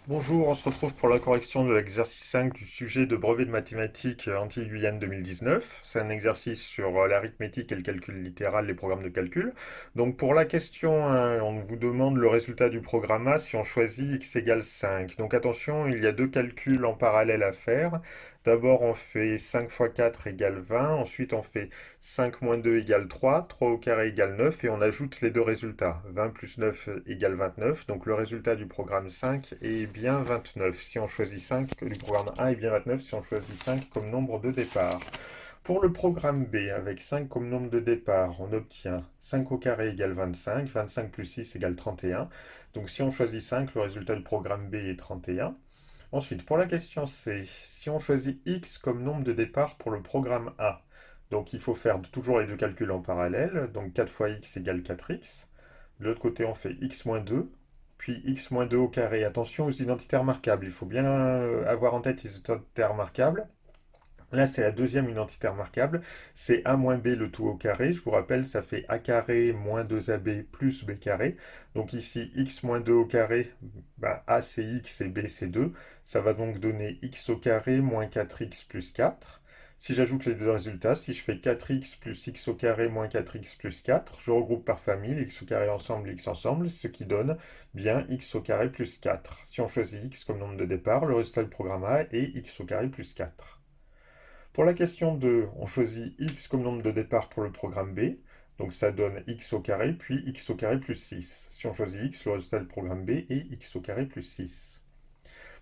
Bonjour, on se retrouve pour la correction de l'exercice 5 du sujet de brevet de mathématiques Antilles-Guyane 2019. C'est un exercice sur l'arithmétique et le calcul littéral, les programmes de calcul. Donc pour la question 1, on vous demande le résultat du programme A si on choisit x égale 5. Donc attention, il y a deux calculs en parallèle à faire. D'abord on fait 5 fois 4 égale 20, ensuite on fait 5 moins 2 égale 3, 3 au carré égale 9 et on ajoute les deux résultats. 20 plus 9 égale 29, donc le résultat du programme 5 est bien 29. Si on choisit 5, du programme A est bien 29 si on choisit 5 comme nombre de départ. Pour le programme B, avec 5 comme nombre de départ, on obtient 5 au carré égale 25, 25 plus 6 égale 31. Donc si on choisit 5, le résultat du programme B est 31. Ensuite, pour la question C, si on choisit x comme nombre de départ pour le programme A, donc il faut faire toujours les deux calculs en parallèle, donc 4 fois x égale 4x. De l'autre côté, on fait x moins 2, puis x moins 2 au carré. Attention aux identités remarquables, il faut bien avoir en tête les identités remarquables. Là, c'est la deuxième identité remarquable, c'est a moins b le tout au carré. Je vous rappelle, ça fait a carré moins 2ab plus b carré. Donc ici, x moins 2 au carré, bah, a c'est x et b c'est 2. Ça va donc donner x au carré moins 4x plus 4. Si j'ajoute les deux résultats, si je fais 4x plus x au carré moins 4x plus 4, je regroupe par famille, x au carré ensemble, x ensemble, ce qui donne bien x au carré plus 4. Si on choisit x comme nombre de départ, le résultat du programme A est x au carré plus 4. Pour la question 2, on choisit x comme nombre de départ pour le programme B. Donc ça donne x au carré, puis x au carré plus 6. Si on choisit x, le résultat du programme B est x au carré plus 6.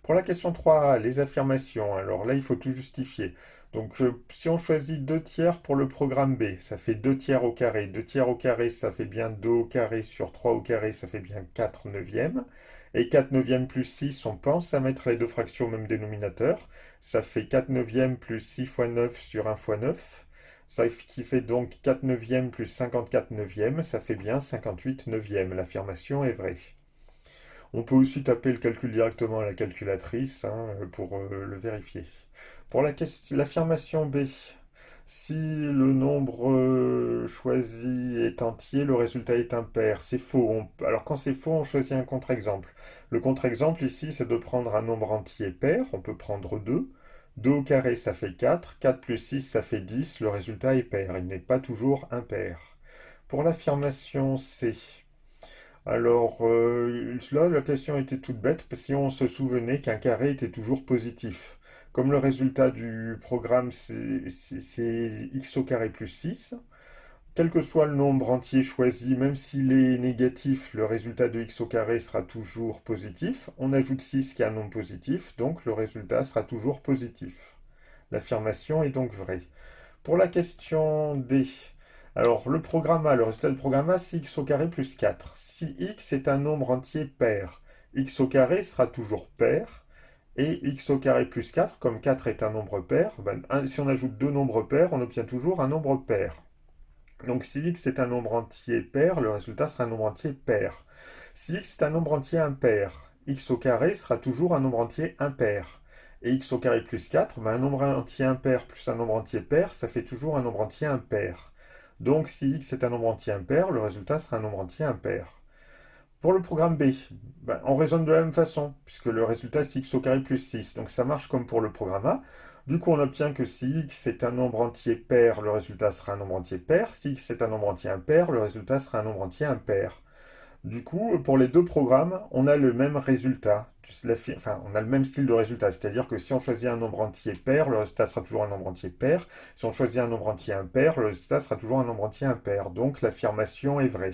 Pour la question 3a, les affirmations. Alors là, il faut tout justifier. Donc si on choisit 2 tiers pour le programme B, ça fait 2 tiers au carré. 2 tiers au carré, ça fait bien 2 au carré sur 3 au carré, ça fait bien 4 neuvièmes. Et 4 neuvièmes plus 6, on pense à mettre les deux fractions au même dénominateur. Ça fait 4 neuvièmes plus 6 fois 9 sur 1 fois 9. Ça qui fait donc 4 neuvièmes plus 54 neuvièmes, ça fait bien 58 neuvièmes. L'affirmation est vraie. On peut aussi taper le calcul directement à la calculatrice pour le vérifier. Pour l'affirmation B, si le nombre choisi est entier, le résultat est impair. C'est faux. Alors quand c'est faux, on choisit un contre-exemple. Le contre-exemple ici, c'est de prendre un nombre entier pair. On peut prendre 2. 2 au carré, ça fait 4. 4 plus 6, ça fait 10. Le résultat est pair. Il n'est pas toujours impair. Pour l'affirmation C, alors, là, la question était toute bête, si on se souvenait qu'un carré était toujours positif. Comme le résultat du programme, c'est x au carré plus 6, quel que soit le nombre entier choisi, même s'il est négatif, le résultat de x au carré sera toujours positif. On ajoute 6 qui est un nombre positif, donc le résultat sera toujours positif. L'affirmation est donc vraie. Pour la question D, alors le programme A, le résultat du programme A, c'est x au carré plus 4. Si x est un nombre entier pair, x au carré sera toujours pair, et x au carré plus 4, comme 4 est un nombre pair, si on ajoute deux nombres pairs, on obtient toujours un nombre pair. Donc si x est un nombre entier pair, le résultat sera un nombre entier pair. Si x est un nombre entier impair, x au carré sera toujours un nombre entier impair. Et x au carré plus 4, un nombre entier impair plus un nombre entier pair, ça fait toujours un nombre entier impair. Donc si x est un nombre entier impair, le résultat sera un nombre entier impair. Pour le programme B, on raisonne de la même façon, puisque le résultat c'est x au carré plus 6. Donc ça marche comme pour le programme A. Du coup, on obtient que si x est un nombre entier pair, le résultat sera un nombre entier pair. Si x est un nombre entier impair, le résultat sera un nombre entier impair. Du coup, pour les deux programmes, on a le même résultat. Enfin, on a le même style de résultat. C'est-à-dire que si on choisit un nombre entier pair, le résultat sera toujours un nombre entier pair. Si on choisit un nombre entier impair, le résultat sera toujours un nombre entier impair. Donc l'affirmation est vraie.